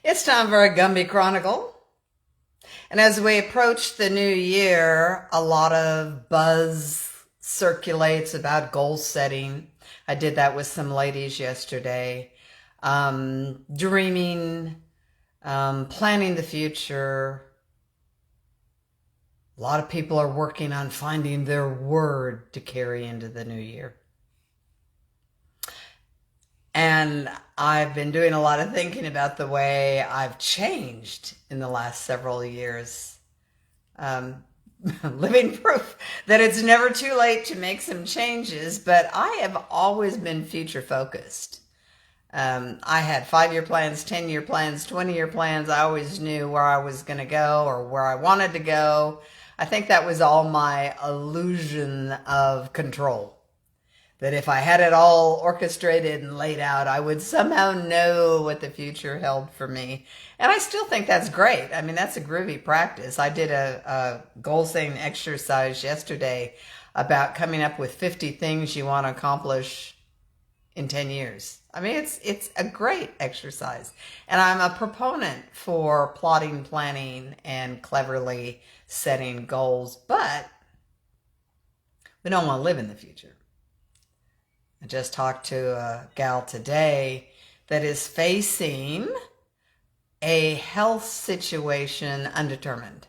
It's time for a Gumby Chronicle. And as we approach the new year, a lot of buzz circulates about goal setting. I did that with some ladies yesterday. Dreaming, planning the future. A lot of people are working on finding their word to carry into the new year. And I've been doing a lot of thinking about the way I've changed in the last several years. Living proof that it's never too late to make some changes, but I have always been future focused. I had 5-year plans, 10-year plans, 20-year plans. I always knew where I was going to go or where I wanted to go. I think that was all my illusion of control. That if I had it all orchestrated and laid out, I would somehow know what the future held for me. And I still think that's great. I mean, that's a groovy practice. I did a goal setting exercise yesterday about coming up with 50 things you want to accomplish in 10 years. I mean, it's a great exercise. And I'm a proponent for plotting, planning, and cleverly setting goals. But we don't want to live in the future. I just talked to a gal today that is facing a health situation undetermined.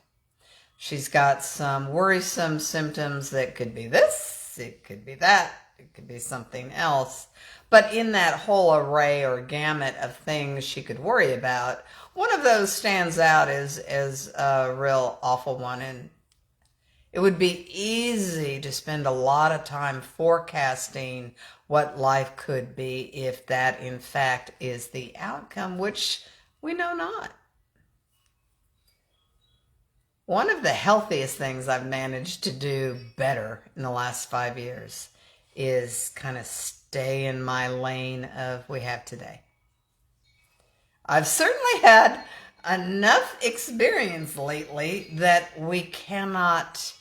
She's got some worrisome symptoms that could be this, it could be that, it could be something else. But in that whole array or gamut of things she could worry about, one of those stands out as a real awful one. And it would be easy to spend a lot of time forecasting what life could be if that, in fact, is the outcome, which we know not. One of the healthiest things I've managed to do better in the last 5 years is kind of stay in my lane of we have today. I've certainly had enough experience lately that we cannot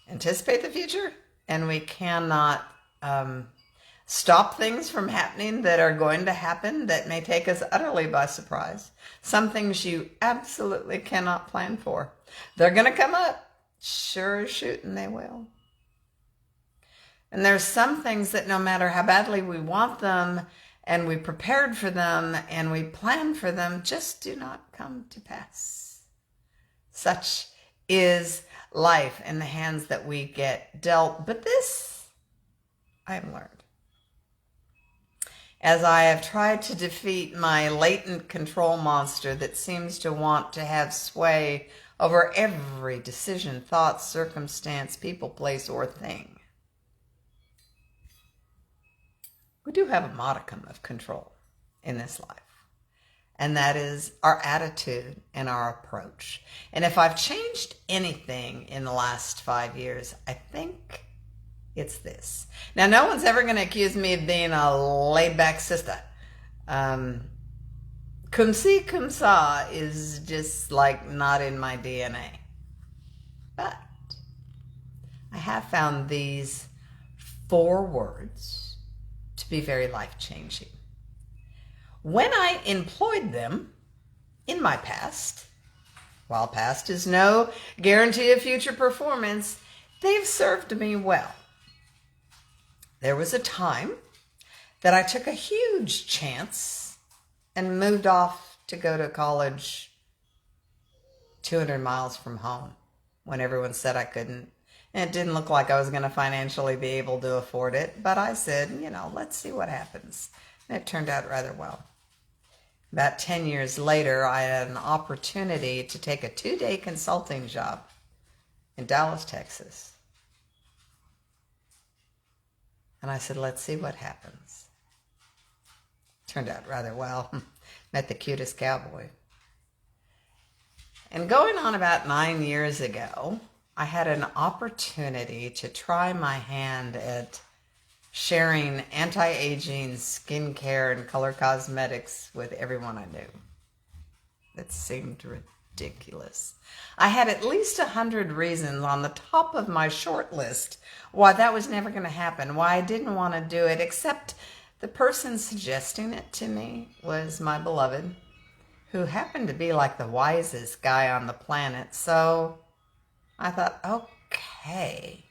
anticipate the future, and we cannot stop things from happening that are going to happen that may take us utterly by surprise. Some things you absolutely cannot plan for. They're going to come up. Sure as shooting they will. And there's some things that no matter how badly we want them and we prepared for them and we planned for them, just do not come to pass. Such is life in the hands that we get dealt. But this I have learned. As I have tried to defeat my latent control monster that seems to want to have sway over every decision, thought, circumstance, people, place, or thing. We do have a modicum of control in this life. And that is our attitude and our approach. And if I've changed anything in the last 5 years, I think it's this. Now, no one's ever going to accuse me of being a laid-back sister. Cum si, cum sa is just like not in my DNA. But I have found these 4 words to be very life-changing. When I employed them in my past, while past is no guarantee of future performance, they've served me well. There was a time that I took a huge chance and moved off to go to college 200 miles from home when everyone said I couldn't. And it didn't look like I was going to financially be able to afford it, but I said, let's see what happens. And it turned out rather well. About 10 years later, I had an opportunity to take a 2-day consulting job in Dallas, Texas. And I said, let's see what happens. Turned out rather well. Met the cutest cowboy. And going on about 9 years ago, I had an opportunity to try my hand at sharing anti-aging skincare and color cosmetics with everyone I knew. That seemed ridiculous. I had at least 100 reasons on the top of my short list why that was never going to happen, why I didn't want to do it, except the person suggesting it to me was my beloved who happened to be like the wisest guy on the planet. So I thought, okay.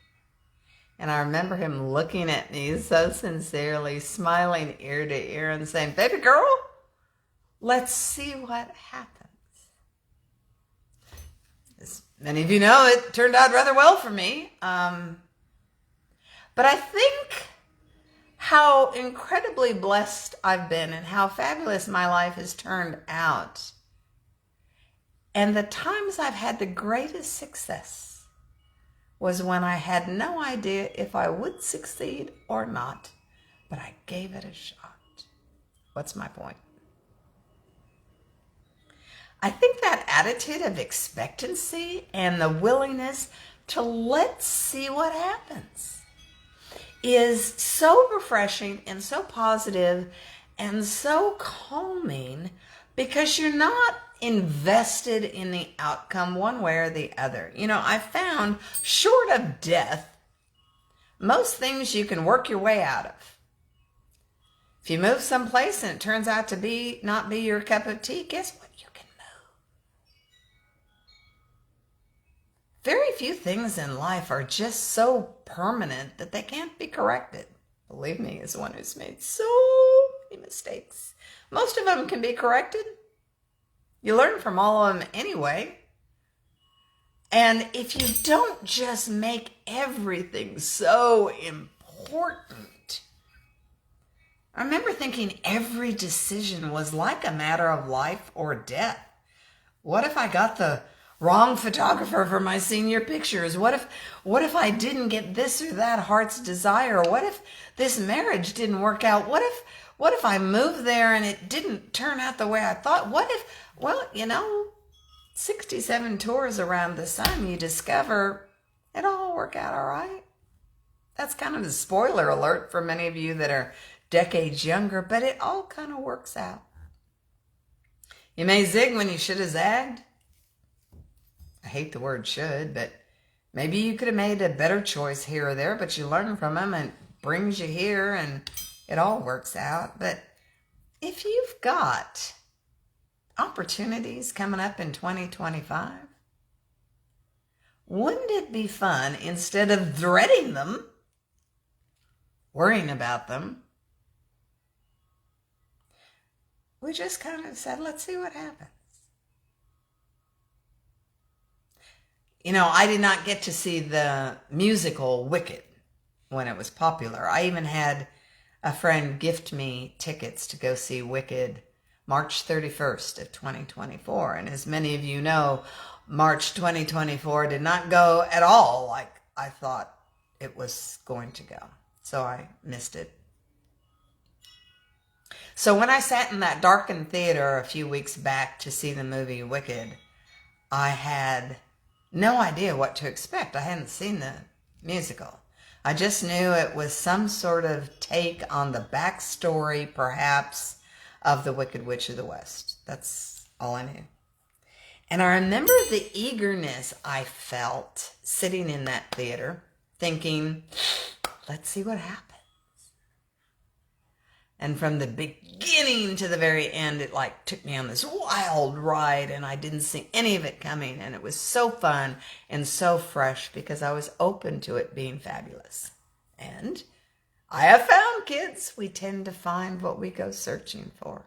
And I remember him looking at me so sincerely, smiling ear to ear and saying, baby girl, let's see what happens. As many of you know, it turned out rather well for me. But I think how incredibly blessed I've been and how fabulous my life has turned out. And the times I've had the greatest success was when I had no idea if I would succeed or not, but I gave it a shot. What's my point? I think that attitude of expectancy and the willingness to let's see what happens is so refreshing and so positive and so calming because you're not invested in the outcome one way or the other. You know, I found short of death, most things you can work your way out of. If you move someplace and it turns out to not be your cup of tea, guess what? You can move. Very few things in life are just so permanent that they can't be corrected. Believe me, as one who's made so many mistakes. Most of them can be corrected. You learn from all of them anyway. And if you don't just make everything so important. I remember thinking every decision was like a matter of life or death. What if I got the wrong photographer for my senior pictures? What if I didn't get this or that heart's desire? What if this marriage didn't work out? What if I moved there and it didn't turn out the way I thought? What if, well, 67 tours around the sun, you discover it'll all work out all right. That's kind of a spoiler alert for many of you that are decades younger, but it all kind of works out. You may zig when you should have zagged. I hate the word should, but maybe you could have made a better choice here or there, but you learn from them and it brings you here and it all works out. But if you've got opportunities coming up in 2025, wouldn't it be fun, instead of dreading them, worrying about them, we just kind of said, let's see what happens. I did not get to see the musical Wicked when it was popular. I even had a friend gift me tickets to go see Wicked March 31st of 2024. And as many of you know, March 2024 did not go at all like I thought it was going to go. So I missed it. So when I sat in that darkened theater a few weeks back to see the movie Wicked, I had no idea what to expect. I hadn't seen the musical. I just knew it was some sort of take on the backstory, perhaps, of the Wicked Witch of the West. That's all I knew. And I remember the eagerness I felt sitting in that theater, thinking, let's see what happens. And from the beginning to the very end, it took me on this wild ride, and I didn't see any of it coming. And it was so fun and so fresh because I was open to it being fabulous. And I have found, kids, we tend to find what we go searching for.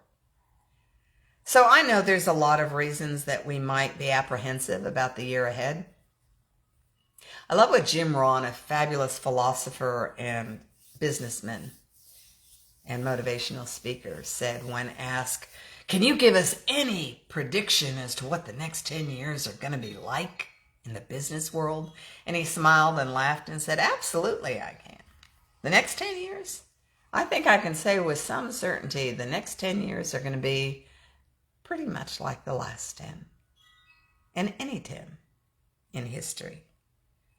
So I know there's a lot of reasons that we might be apprehensive about the year ahead. I love what Jim Rohn, a fabulous philosopher and businessman and motivational speaker, said when asked, can you give us any prediction as to what the next 10 years are going to be like in the business world? And he smiled and laughed and said, absolutely I can. The next 10 years? I think I can say with some certainty the next 10 years are going to be pretty much like the last 10. And any 10 in history.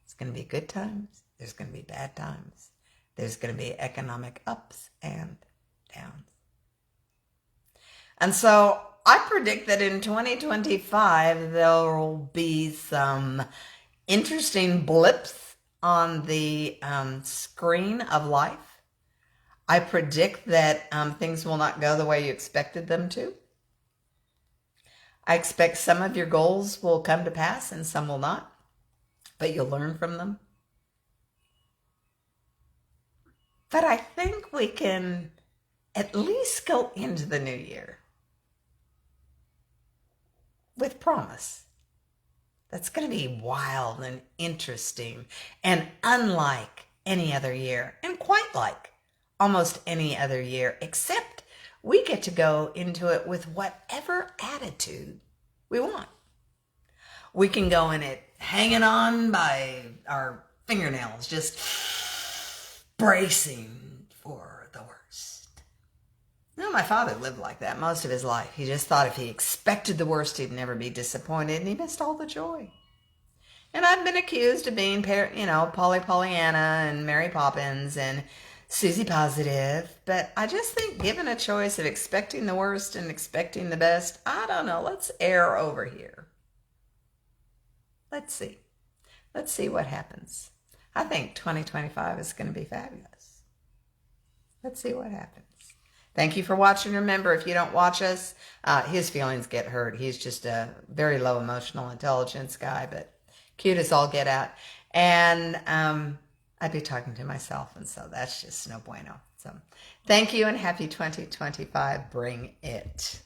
It's going to be good times. There's going to be bad times. There's going to be economic ups and downs. And so I predict that in 2025, there will be some interesting blips on the screen of life. I predict that things will not go the way you expected them to. I expect some of your goals will come to pass and some will not, but you'll learn from them. But I think we can at least go into the new year with promise. That's going to be wild and interesting and unlike any other year, and quite like almost any other year, except we get to go into it with whatever attitude we want. We can go in it hanging on by our fingernails, just bracing for the worst. No, my father lived like that most of his life. He just thought if he expected the worst, he'd never be disappointed, and he missed all the joy. And I've been accused of being, Polly Pollyanna and Mary Poppins and Susie Positive, but I just think given a choice of expecting the worst and expecting the best, I don't know, let's err over here. Let's see. Let's see what happens. I think 2025 is going to be fabulous. Let's see what happens. Thank you for watching. Remember, if you don't watch us, his feelings get hurt. He's just a very low emotional intelligence guy, but cute as all get out. And I'd be talking to myself, and so that's just no bueno. So thank you and happy 2025. Bring it.